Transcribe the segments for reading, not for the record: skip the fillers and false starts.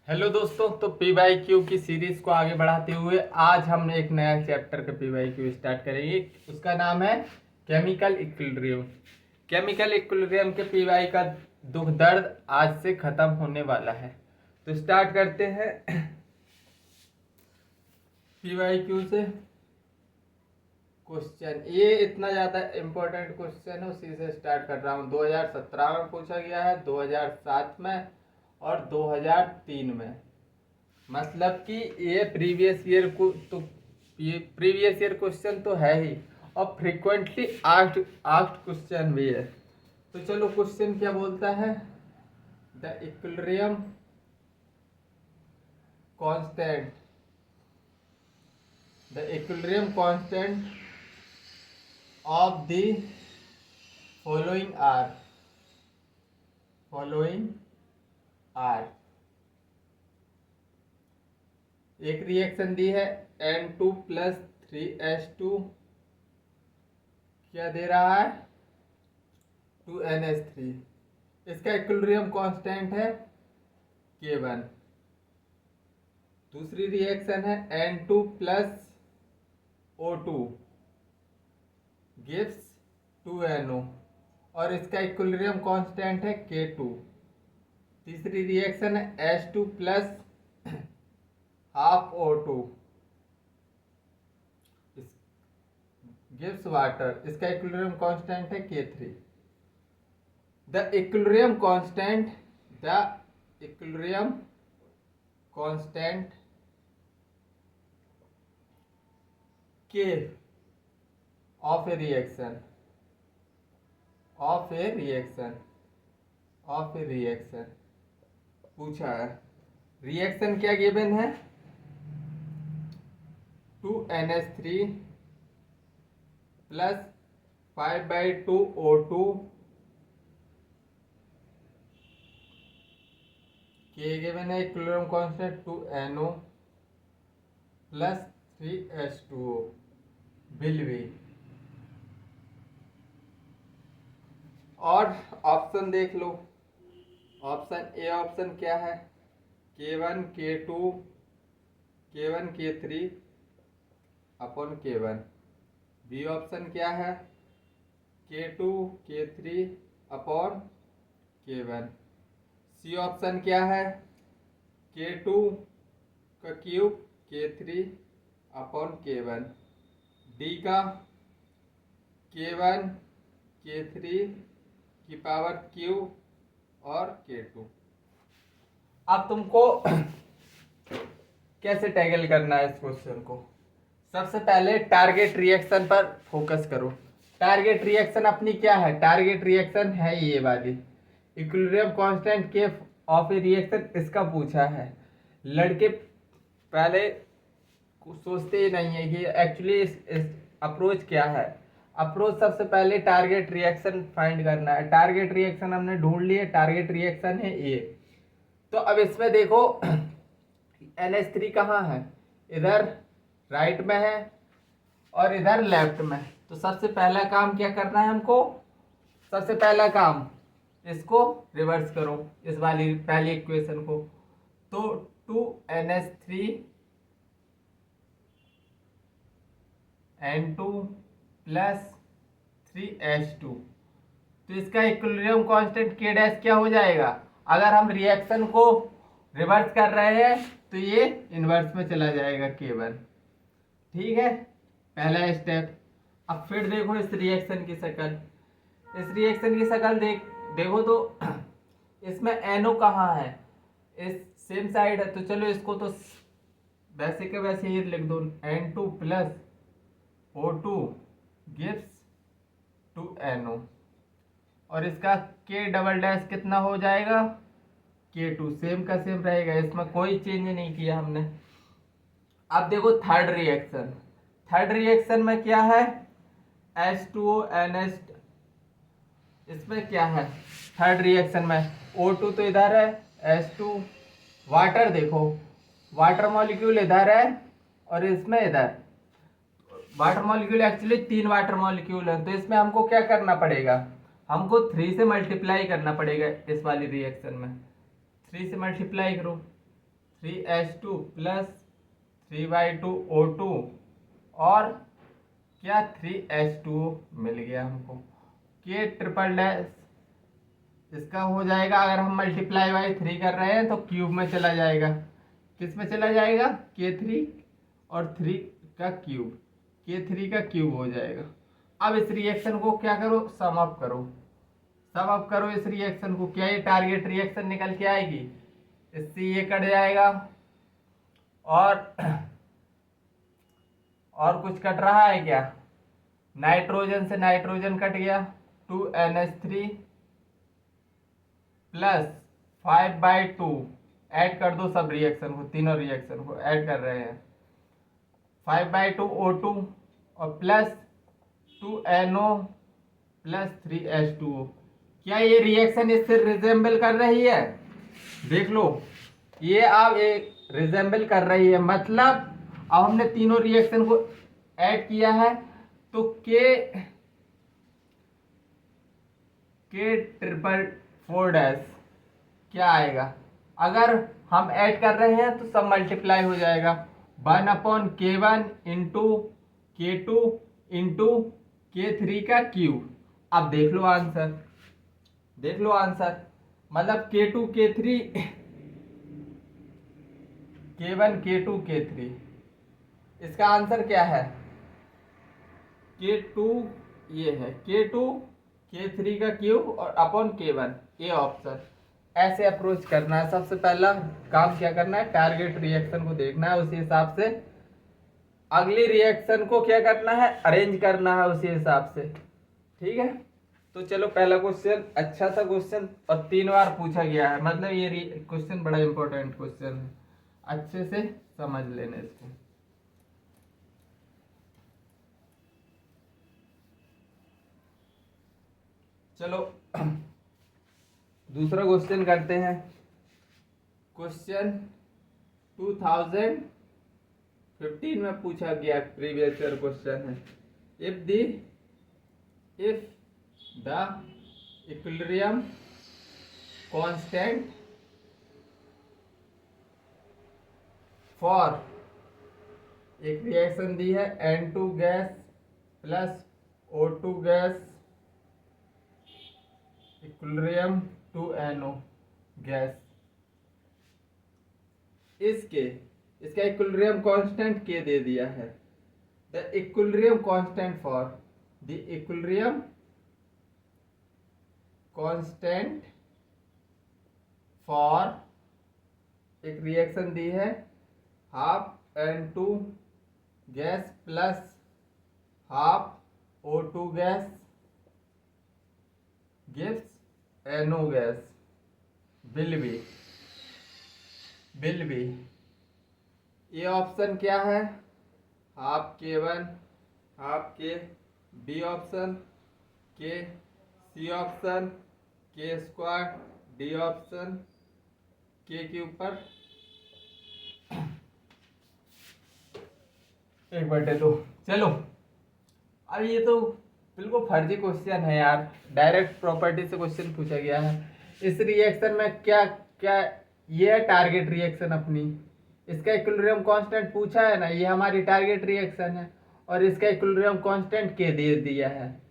Hello दोस्तों, तो P Y Q की सीरीज को आगे बढ़ाते हुए आज हम एक नया चैप्टर का पी वाई क्यू स्टार्ट करेंगे। उसका नाम है केमिकल इक्विलिब्रियम। केमिकल इक्विलिब्रियम के पी वाई का दुख दर्द आज से खत्म होने वाला है। तो स्टार्ट करते हैं पी वाई क्यू से। क्वेश्चन ये इतना ज़्यादा इम्पोर्टेंट क्वेश्चन है, उसी से स्टार्ट कर रहा हूँ। 2017 में पूछा गया है, 2007 में और 2003 में। मतलब कि ये प्रीवियस ईयर को तो ये प्रीवियस ईयर क्वेश्चन तो है ही, और फ्रिक्वेंटली आस्क्ड क्वेश्चन भी है। तो चलो क्वेश्चन क्या बोलता है। The equilibrium constant of the following are एक रिएक्शन दी है N2 प्लस 3H2 क्या दे रहा है 2NH3। इसका इक्विलिब्रियम कांस्टेंट है K1। दूसरी रिएक्शन है N2 plus O2 gives 2NO और इसका इक्विलिब्रियम कांस्टेंट है K2। तीसरी रिएक्शन है H2 plus half O2 gives water, इसका इक्विलिब्रियम कांस्टेंट है K3। The equilibrium constant K of A reaction पूछा है। रिएक्शन क्या गिवन है 2NH3 प्लस 5/2 O2 के गिवन है equilibrium constant 2NO plus 3H2O will be. और ऑप्शन देख लो। ऑप्शन ए ऑप्शन क्या है K1 K3 upon K1। B option क्या है K2 K3 upon K1। C option क्या है K2 का cube K3 upon K1। D का K1 K3 की पावर Q और K2। अब तुमको कैसे टैकल करना है इस क्वेश्चन को। सबसे पहले टारगेट रिएक्शन पर फोकस करो। टारगेट रिएक्शन अपनी क्या है, टारगेट रिएक्शन है ये वाली इक्विलिब्रियम कांस्टेंट के ऑफ ए रिएक्शन, इसका पूछा है। लड़के पहले सोचते ही नहीं है कि एक्चुअली इस अप्रोच क्या है। अप्रोच सबसे पहले टारगेट रिएक्शन फाइंड करना है। टारगेट रिएक्शन हमने ढूंढ लिए, टारगेट रिएक्शन है ये। तो अब इसमें देखो NH3 कहाँ है, इधर राइट में है और इधर लेफ्ट में। तो सबसे पहला काम क्या करना है हमको, सबसे पहला काम इसको रिवर्स करो, इस वाली पहली इक्वेशन को। तो 2NH3 N2 प्लस 3H2, तो इसका इक्विलिब्रियम कांस्टेंट K डैश क्या हो जाएगा। अगर हम रिएक्शन को रिवर्स कर रहे हैं तो ये इन्वर्स में चला जाएगा K1। ठीक है, पहला स्टेप। अब फिर देखो इस रिएक्शन की शक्ल, इस रिएक्शन की शक्ल देखो तो इसमें NO कहाँ है, इस सेम साइड है। तो चलो इसको तो वैसे के वैसे ही लिख दो N2 plus O2 gives 2NO और इसका K डबल डैश कितना हो जाएगा K2, सेम का सेम रहेगा, इसमें कोई चेंज नहीं किया हमने। अब देखो थर्ड रिएक्शन में क्या है H2O NH, इसमें क्या है थर्ड रिएक्शन में O2 तो इधर है, H2 वाटर देखो, वाटर मॉलिक्यूल इधर है और इसमें इधर water molecule, actually 3 water molecule है। तो इसमें हमको क्या करना पड़ेगा, हमको 3 से मल्टीप्लाई करना पड़ेगा। इस वाली रिएक्शन में 3 से मल्टीप्लाई करो 3H2 प्लस 3/2 O2 और क्या 3H2 मिल गया हमको। K ट्रिपल डैश इसका हो जाएगा, अगर हम मल्टीप्लाई बाई 3 कर रहे हैं तो क्यूब में चला जाएगा। किस में चला जाएगा? K3 और 3 का क्यूब, K3 का क्यूब हो जाएगा। अब इस रिएक्शन को क्या करो, सम अप करो, सम अप करो इस रिएक्शन को। क्या ये टारगेट रिएक्शन निकल के आएगी? इससे ये कट जाएगा और कुछ कट रहा है क्या? नाइट्रोजन से नाइट्रोजन कट गया, 2NH3 प्लस 5/2 ऐड कर दो सब रिएक्शन को, तीनों रिएक्शन को ऐड कर रहे हैं। 5/2 O2 और प्लस 2NO प्लस 3H2O। क्या ये रिएक्शन इससे रिजेंबल कर रही है? देख लो, ये अब एक रिजेंबल कर रही है, मतलब अब हमने तीनों रिएक्शन को ऐड किया है तो के ट्रिपल 4 डैश क्या आएगा? अगर हम ऐड कर रहे हैं तो सब मल्टीप्लाई हो जाएगा, 1/K1 into K2 into K3 का क्यूब। अब देख लो आंसर, देख लो आंसर, मतलब K2 K3 K1 K2 K3, इसका आंसर क्या है? K2 ये है, K2 K3 का क्यूब और अपॉन K1, ये ऑप्शन। ऐसे अप्रोच करना है। सबसे पहला काम क्या करना है, टारगेट रिएक्शन को देखना है, उसी हिसाब से अगली रिएक्शन को क्या करना है, अरेंज करना है उसी हिसाब से। ठीक है, तो चलो पहला क्वेश्चन अच्छा सा क्वेश्चन और 3 बार पूछा गया है, मतलब ये क्वेश्चन बड़ा इंपॉर्टेंट क्वेश्चन है, अच्छे से समझ लेना इसको। चलो दूसरा क्वेश्चन करते हैं। क्वेश्चन 2015 में पूछा गया प्रीवियस ईयर क्वेश्चन है। If the equilibrium constant for, एक रिएक्शन दी है N2 gas plus O2 gas equilibrium 2NO gas, इसका इक्विलिब्रियम कांस्टेंट K दे दिया है। The equilibrium constant for, the equilibrium constant for, एक रिएक्शन दी है half N2 gas plus half O2 gas gives NO gas will be, ये option क्या है? Half K1 half K, B option K, C option K², D option K के ऊपर 1/2। चलो अब ये तो बिल्कुल फर्जी क्वेश्चन है यार, डायरेक्ट प्रॉपर्टी से क्वेश्चन पूछा गया है। इस रिएक्शन में क्या क्या, ये है टारगेट रिएक्शन अपनी, इसका इक्विलिब्रियम कांस्टेंट पूछा है ना, ये हमारी टारगेट रिएक्शन है और इसका इक्विलिब्रियम कांस्टेंट K दे दिया है।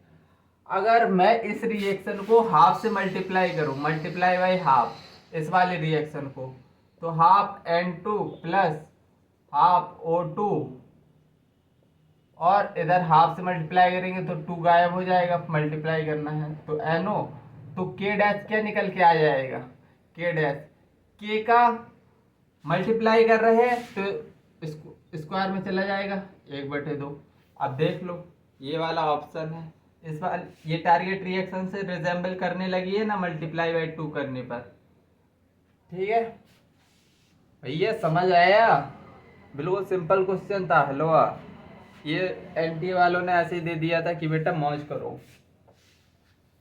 अगर मैं इस रिएक्शन को हाफ से मल्टीप्लाई करूं, मल्टीप्लाई बाई हाफ इस वाले रिएक्शन को, तो half N2 plus half O2 और इधर हाफ से मल्टीप्लाई करेंगे तो 2 गायब हो जाएगा, मल्टीप्लाई करना है तो NO, तो K डैश क्या निकल के आ जाएगा? K डैश, K का मल्टीप्लाई कर रहे हैं तो स्क्वायर में चला जाएगा 1/2। अब देख लो ये वाला ऑप्शन है, इस बार ये टारगेट रिएक्शन से रिजेंबल करने लगी है ना मल्टीप्लाई बाई 2 करने पर। ठीक है भैया, समझ आया? बिल्कुल सिंपल क्वेश्चन था। हेलो, ये एनटीए वालों ने ऐसे ही दे दिया था कि बेटा मौज करो,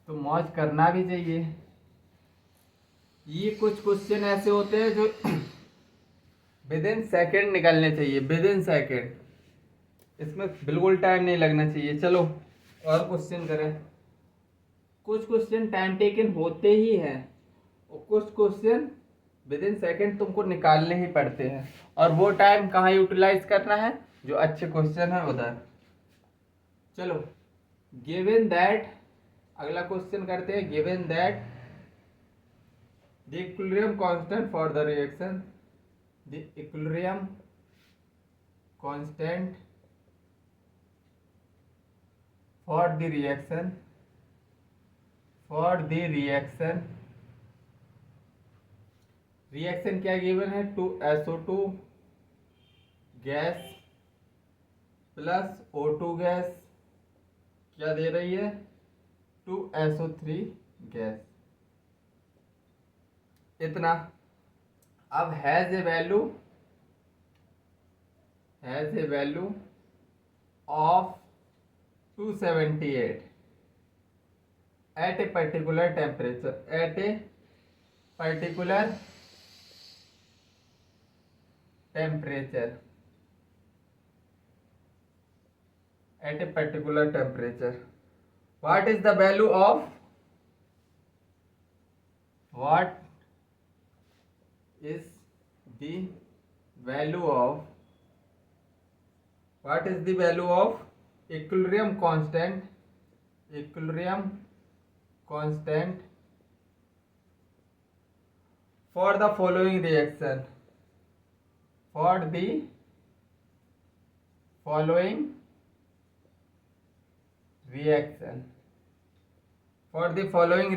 तो मौज करना भी चाहिए। ये कुछ क्वेश्चन ऐसे होते हैं जो विद इन सेकेंड निकलने चाहिए, विद इन सेकेंड, इसमें बिल्कुल टाइम नहीं लगना चाहिए। चलो और क्वेश्चन करें। कुछ क्वेश्चन टाइम टेकन होते ही हैं और कुछ क्वेश्चन विद इन सेकेंड तुमको निकालने ही पड़ते हैं, और वो टाइम कहाँ यूटिलाइज करना है, जो अच्छे क्वेश्चन है उधर। चलो, गिवन दैट, अगला क्वेश्चन करते हैं। Given that the equilibrium constant for the reaction, the equilibrium constant for the reaction, reaction क्या गिवन है, 2SO2 gas plus O2 gas क्या दे रही है, 2SO3 गैस। इतना। अब has a value of 278 at a particular temperature, at a particular temperature, at a particular temperature. What is the value of, what is the value of, what is the value of equilibrium constant for the following reaction, for the following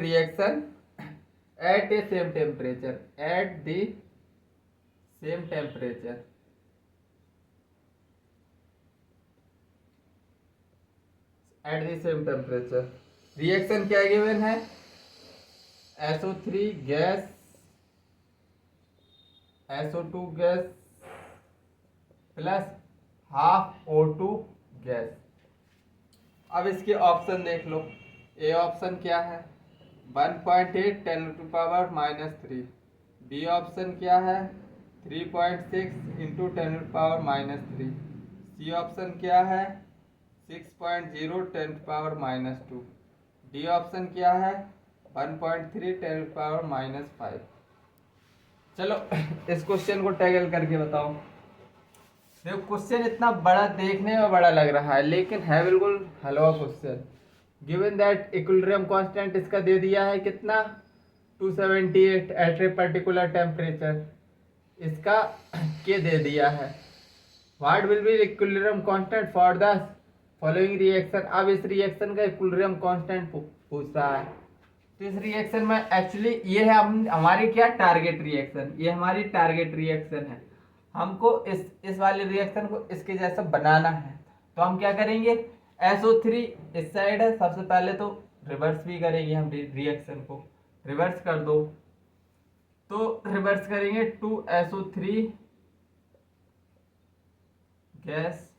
reaction at the same temperature, at the same temperature, at the same temperature। Reaction क्या given है, SO3 gas, SO2 gas plus half O2 gas. अब इसके option देख लो। A option क्या है, 1.8 10⁻³ B option क्या है, 3.6 × 10⁻³ C option क्या है, 6.0 10⁻², डी ऑप्शन क्या है, 1.3 10⁻⁵। चलो इस क्वेश्चन को टैगल करके बताओ। देखो क्वेश्चन इतना बड़ा देखने में बड़ा लग रहा है, लेकिन है बिल्कुल हलवा question. Given that equilibrium constant इसका दे दिया है कितना, 278 एट ए पर्टिकुलर टेम्परेचर, इसका के दे दिया है। What will be equilibrium constant for the following reaction. अब इस रिएक्शन का इक्विलिब्रियम कांस्टेंट पूछ रहा है। तो इस रिएक्शन में एक्चुअली ये है हमारी क्या, टारगेट रिएक्शन। ये हमारी टारगेट रिएक्शन है। हमको इस वाले रिएक्शन को इसके जैसा बनाना है। तो हम क्या करेंगे, SO3 इस साइड है, सबसे पहले तो रिवर्स भी करेंगे हम रिएक्शन को। रिवर्स कर दो, तो रिवर्स करेंगे 2SO3 gas,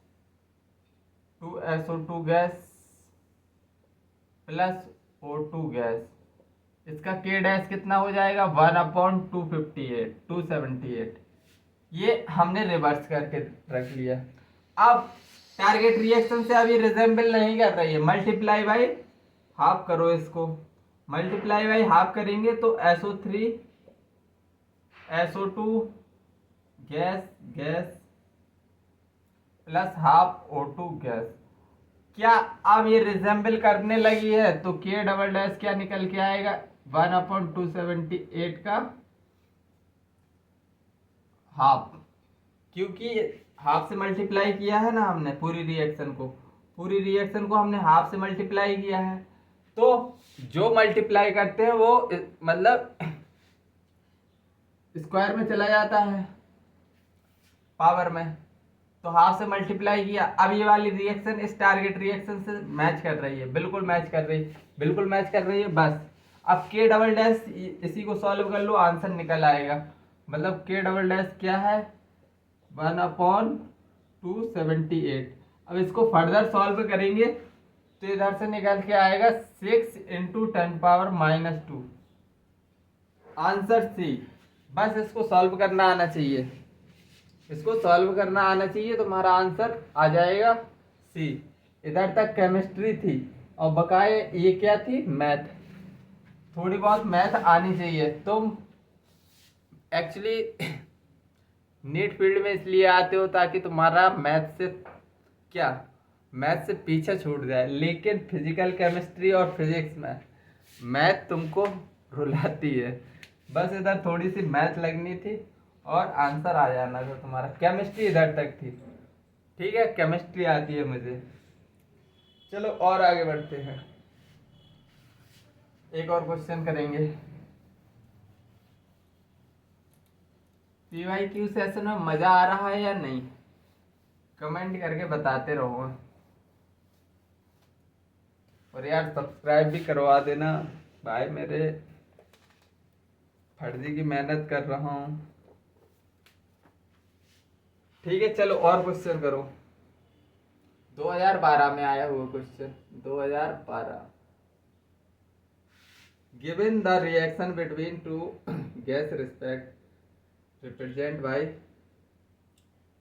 2SO2 gas plus O2 gas. इसका K डैश कितना हो जाएगा, 1/278। ये हमने रिवर्स करके रख लिया। अब टारगेट रिएक्शन से अभी रिजेंबल नहीं कर रही है, मल्टीप्लाई बाई हाफ करो इसको। मल्टीप्लाई बाई हाफ करेंगे तो SO3 SO2 gas plus half O2 gas. क्या अब ये रिजेंबल करने लगी है, तो K डबल डैश क्या निकल के आएगा, 1/278 का हाफ, क्योंकि हाफ से मल्टीप्लाई किया है ना हमने पूरी रिएक्शन को हमने हाफ से मल्टीप्लाई किया है। तो जो मल्टीप्लाई करते हैं वो मतलब स्क्वायर में चला जाता है पावर में, तो हाफ से मल्टीप्लाई किया। अब ये वाली रिएक्शन इस टारगेट रिएक्शन से मैच कर रही है, बिल्कुल मैच कर रही है बस। अब K डबल डैश इसी को सॉल्व कर लो, आंसर निकल आएगा। मतलब K डबल डैश क्या है, 1/278। अब इसको फर्दर सॉल्व करेंगे तो इधर से निकल के आएगा 6 × 10⁻²। Answer C. बस इसको सॉल्व करना आना चाहिए, तो हमारा आंसर आ जाएगा सी। इधर तक केमिस्ट्री थी और बकाए ये क्या थी, मैथ। थोड़ी बहुत मैथ आनी चाहिए। तुम एक्चुअली नीट फील्ड में इसलिए आते हो ताकि तुम्हारा मैथ से पीछे छूट जाए, लेकिन फिजिकल केमिस्ट्री और फिजिक्स में मैथ तुमको रुलाती है। बस इधर थोड़ी सी मैथ लगनी थी और आंसर आ जाना था तुम्हारा। केमिस्ट्री इधर तक थी, ठीक है, केमिस्ट्री आती है मुझे। चलो और आगे बढ़ते हैं, एक और क्वेश्चन करेंगे। PYQ सेशन में मजा आ रहा है या नहीं, कमेंट करके बताते रहो। और यार सब्सक्राइब भी करवा देना भाई, मेरे फर्जी की मेहनत कर रहा हूँ। ठीक है, चलो और क्वेश्चन करो। 2012 में आया हुआ question, 2012। Given the reaction between two gas represent by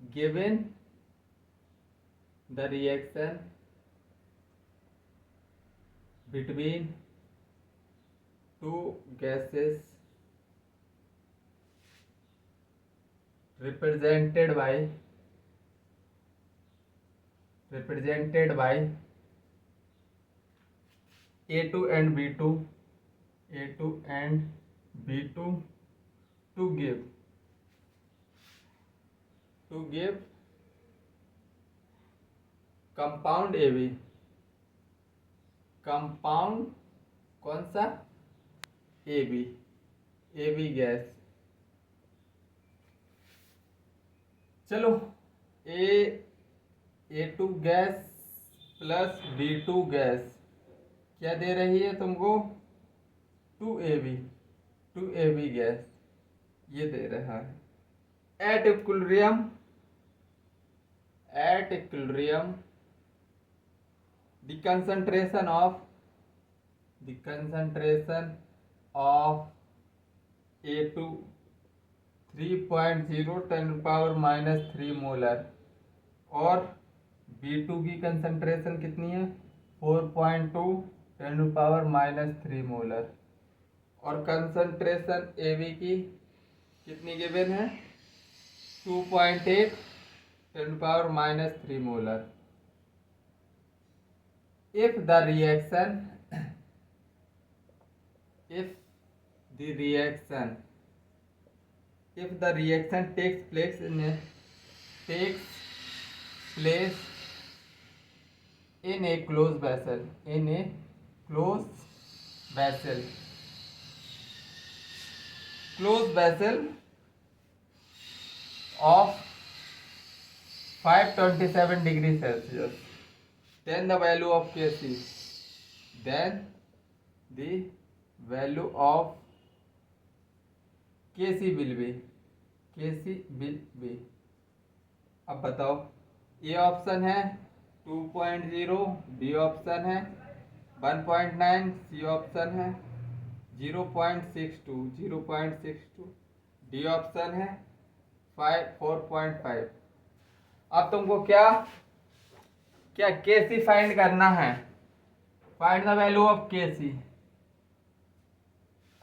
given the reaction between two gases represented by A2 and B2 to give compound AB, compound कौन सा, AB गैस। चलो A2 gas plus B2 gas क्या दे रही है तुमको, 2AB gas ये दे रहा है। At equilibrium the concentration of A2 3.0 10⁻³ molar और B2 की कंसंट्रेशन कितनी है 4.2 10⁻³ मोलर, और कंसंट्रेशन AB की कितनी गिवन है 2.8 10⁻³ molar. if the reaction takes place in a closed vessel of 527 degree Celsius, then the value of Kc will be। अब बताओ, ए ऑप्शन है 2.0, बी ऑप्शन है 1.9, सी ऑप्शन है 0.62, डी ऑप्शन है 4.5। अब तुमको क्या केसी फाइंड करना है, find the value of KC.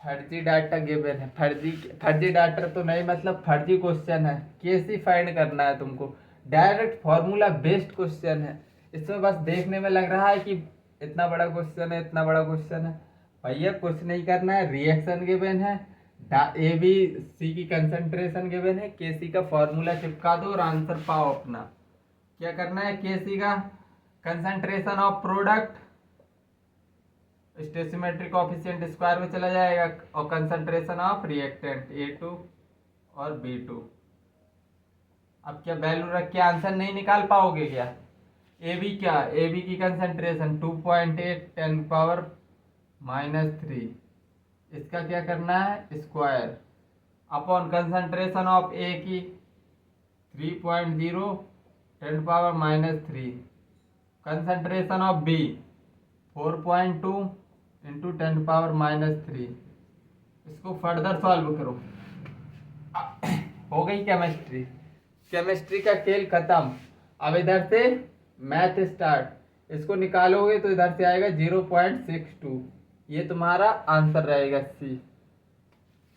फर्जी डाटा गिवन है, फर्जी डाटा तो नहीं, मतलब फर्जी क्वेश्चन है, केसी फाइंड करना है तुमको। डायरेक्ट फॉर्मूला बेस्ड क्वेश्चन है, इसमें बस देखने में लग रहा है कि इतना बड़ा क्वेश्चन है, भैया कुछ नहीं करना है। रिएक्शन गिवन है, ABC की कंसंट्रेशन गिवन है, केसी का फॉर्मूला चिपका दो और आंसर पाओ अपना। क्या करना है, केसी का concentration of product stoichiometric coefficient square में चला जाएगा, और कंसंट्रेशन ऑफ रिएक्टेंट A2 और B2। अब क्या वैल्यू रख के आंसर नहीं निकाल पाओगे क्या। AB की कंसंट्रेशन 2.8 10⁻³ इसका क्या करना है square upon concentration of A की 3.0 10⁻³ कंसंट्रेशन ऑफ B 4.2 इंटू 10⁻³। इसको फर्दर सॉल्व करो। हो गई केमिस्ट्री का खेल खत्म। अब इधर से मैथ स्टार्ट। इसको निकालोगे तो इधर से आएगा 0.62, ये तुम्हारा आंसर रहेगा सी।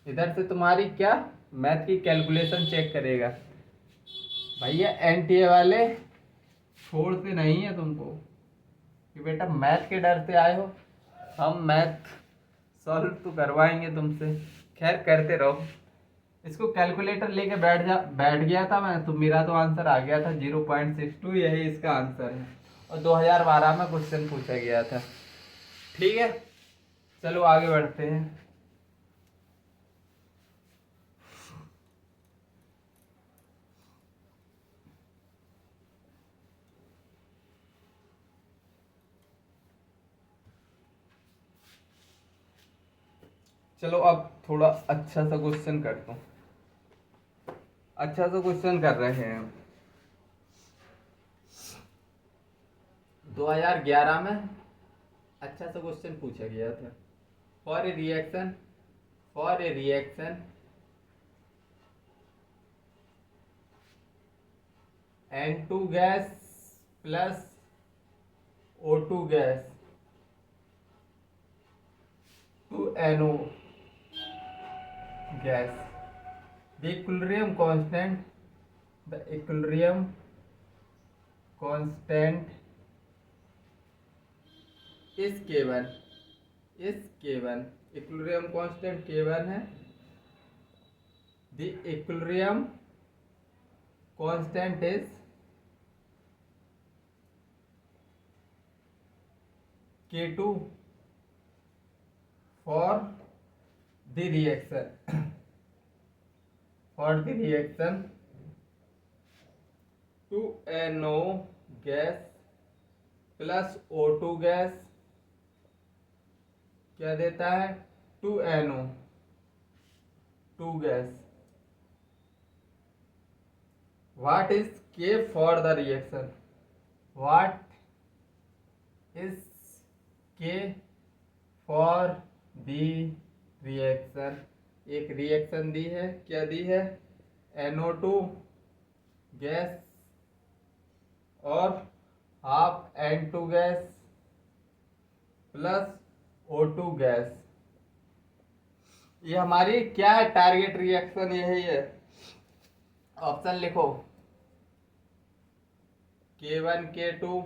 इधर से तुम्हारी क्या मैथ की कैलकुलेशन चेक करेगा। भैया एनटीए वाले छोड़ते नहीं है तुमको कि बेटा मैथ के डर से आए हो, हम मैथ सॉल्व तो करवाएंगे तुमसे। खैर करते रहो। इसको कैलकुलेटर लेके बैठ गया था मैं, तो मेरा तो आंसर आ गया था 0.62, यही इसका आंसर है। और 2012 में क्वेश्चन पूछा गया था। ठीक है, चलो आगे बढ़ते हैं। चलो अब थोड़ा अच्छा सा क्वेश्चन करता हूँ। अच्छा सा क्वेश्चन कर रहे हैं। 2011 में अच्छा सा क्वेश्चन पूछा गया था। For a reaction N2 gas plus O2 gas to NO gas, the equilibrium constant is K1 equilibrium constant K1 है। The equilibrium constant is K2 for the reaction 2NO gas plus O2 gas क्या देता है 2NO 2 gas. What is K for the reaction, what is K for the reaction. एक reaction दी है, क्या दी है NO2 gas और half N2 gas plus O2 gas. ये हमारी क्या है टारगेट रिएक्शन, यही है। ऑप्शन लिखो K1 K2,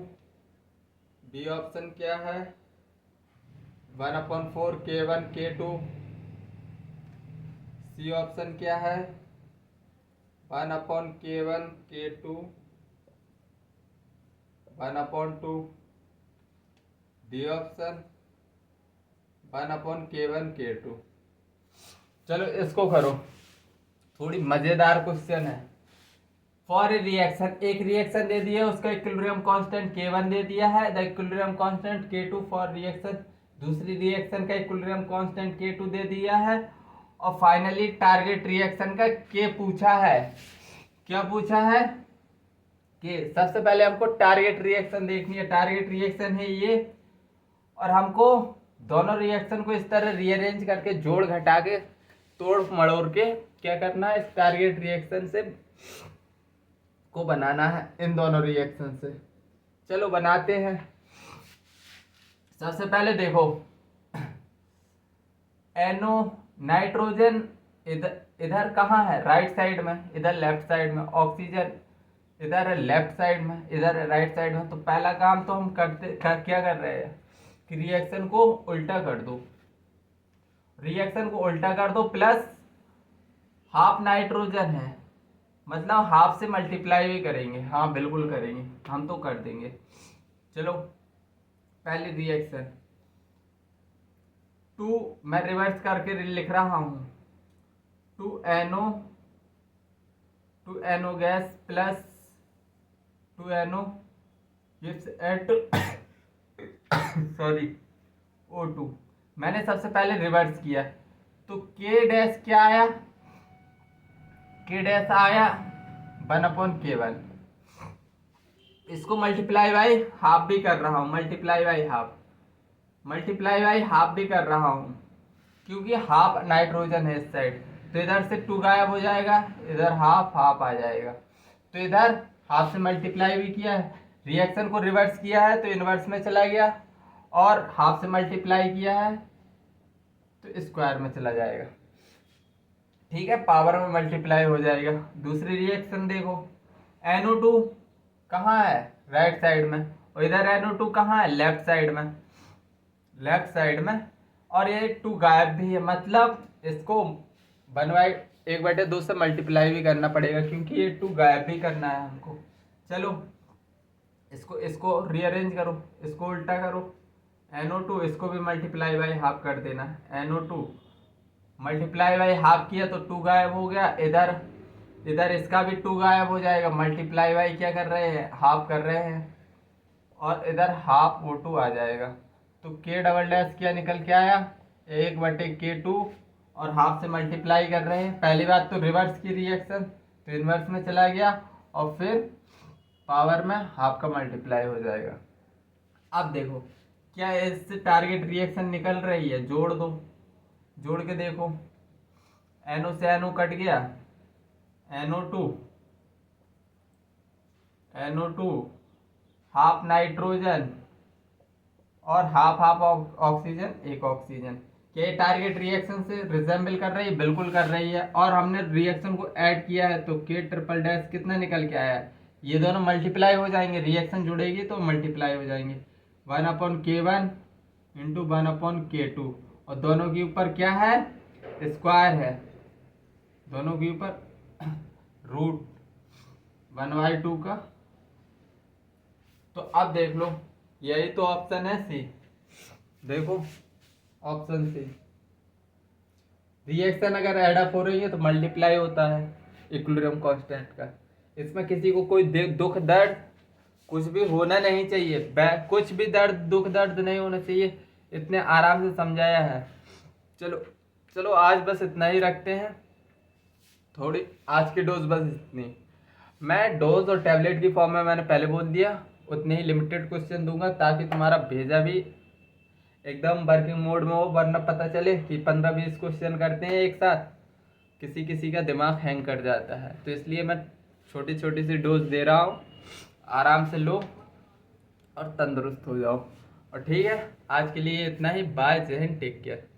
बी ऑप्शन क्या है 1/4 K1 K2, सी ऑप्शन क्या है 1/K1 K2 1/2, D option 1/K1 K2। चलो इसको करो, थोड़ी मजेदार क्वेश्चन है। फॉर ए रिएक्शन, एक रिएक्शन दे दिया, उसका इक्विलिब्रियम कांस्टेंट K1 दे दिया है, the equilibrium constant K2 for reaction. दूसरी रिएक्शन का इक्विलिब्रियम कांस्टेंट K2 दे दिया है और फाइनली टारगेट रिएक्शन का K पूछा है। क्या पूछा है कि सबसे पहले हमको टारगेट रिएक्शन देखनी है। टारगेट रिएक्शन है ये, और हमको दोनों रिएक्शन को इस तरह रीअरेंज करके जोड़ घटा के तोड़ मड़ोड़ के क्या करना है, इस टारगेट रिएक्शन से को बनाना है, इन दोनों रिएक्शन से। चलो बनाते हैं। सबसे पहले देखो NO नाइट्रोजन इधर कहाँ है, राइट साइड में, इधर लेफ्ट साइड में। ऑक्सीजन इधर है लेफ्ट साइड में, इधर है राइट साइड में। तो पहला काम तो हम क्या कर रहे हैं कि रिएक्शन को उल्टा कर दो, रिएक्शन को उल्टा कर दो। प्लस हाफ नाइट्रोजन है, मतलब हाफ से मल्टीप्लाई भी करेंगे। हाँ बिल्कुल करेंगे, हम तो कर देंगे। चलो पहली रिएक्शन 2, मैं रिवर्स करके लिख रहा हूँ 2NO gas plus 2NO gives at sorry O2। मैंने सबसे पहले रिवर्स किया तो K डैश क्या आया, K डैश आया 1/K1। इसको मल्टीप्लाई बाई हाफ भी कर रहा हूँ, मल्टीप्लाई बाई हाफ भी कर रहा हूँ, क्योंकि हाफ नाइट्रोजन है इस साइड। तो इधर से 2 गायब हो जाएगा, इधर हाफ आ जाएगा। तो इधर हाफ से मल्टीप्लाई भी किया है, रिएक्शन को रिवर्स किया है तो इनवर्स में चला गया, और हाफ से मल्टीप्लाई किया है तो स्क्वायर में चला जाएगा। ठीक है, पावर में मल्टीप्लाई हो जाएगा। दूसरी रिएक्शन देखो, NO2 कहाँ है, राइट साइड में, और इधर NO2 कहाँ है, लेफ्ट साइड में, लेफ्ट साइड में, और ये 2 गायब भी है, मतलब इसको 1/2 से मल्टीप्लाई भी करना पड़ेगा क्योंकि ये 2 गायब भी करना है हमको। चलो इसको रीअरेंज करो, इसको उल्टा करो, NO2 इसको भी मल्टीप्लाई बाई हाफ कर देना, NO2 मल्टीप्लाई बाई हाफ किया तो 2 गायब हो गया, इधर इधर इसका भी 2 गायब हो जाएगा, मल्टीप्लाई बाई क्या कर रहे हैं, हाफ कर रहे हैं, और इधर हाफ O2 आ जाएगा। तो K डबल डैश क्या निकल के आया, 1/K2, और हाफ से मल्टीप्लाई कर रहे हैं। पहली बात तो रिवर्स की रिएक्शन, तो इन्वर्स में चला गया, और फिर पावर में हाफ का मल्टीप्लाई हो जाएगा। अब देखो क्या इससे टारगेट रिएक्शन निकल रही है, जोड़ दो, जोड़ के देखो, NO से NO कट गया, NO2 हाफ नाइट्रोजन और हाफ हाफ ऑक्सीजन, एक ऑक्सीजन। क्या ये टारगेट रिएक्शन से रिजेंबल कर रही है, बिल्कुल कर रही है। और हमने रिएक्शन को ऐड किया है तो K ट्रिपल डैश कितना निकल के आया है, ये दोनों मल्टीप्लाई हो जाएंगे, रिएक्शन जुड़ेगी तो मल्टीप्लाई हो जाएंगे, 1/K1 इंटू 1/K2, और दोनों के ऊपर क्या है, स्क्वायर है, दोनों के ऊपर रूट 1/2 का। तो अब देख लो, यही तो ऑप्शन है सी, देखो ऑप्शन सी, रिएक्शन अगर एड अप हो रही है तो मल्टीप्लाई होता है इक्विलिब्रियम कांस्टेंट का। इसमें किसी को कोई दुख दर्द कुछ भी होना नहीं चाहिए, कुछ भी दुख दर्द नहीं होना चाहिए, इतने आराम से समझाया है। चलो आज बस इतना ही रखते हैं, थोड़ी आज की डोज बस इतनी। मैं डोज और टैबलेट की फॉर्म में मैंने पहले बोल दिया, उतने ही लिमिटेड क्वेश्चन दूंगा ताकि तुम्हारा भेजा भी एकदम वर्किंग मोड में हो, वरना पता चले कि 15-20 क्वेश्चन करते हैं एक साथ, किसी का दिमाग हैंग कर जाता है। तो इसलिए मैं छोटी छोटी सी डोज दे रहा हूँ, आराम से लो और तंदुरुस्त हो जाओ। और ठीक है, आज के लिए इतना ही, बाय, जय हिंद, टेक केयर।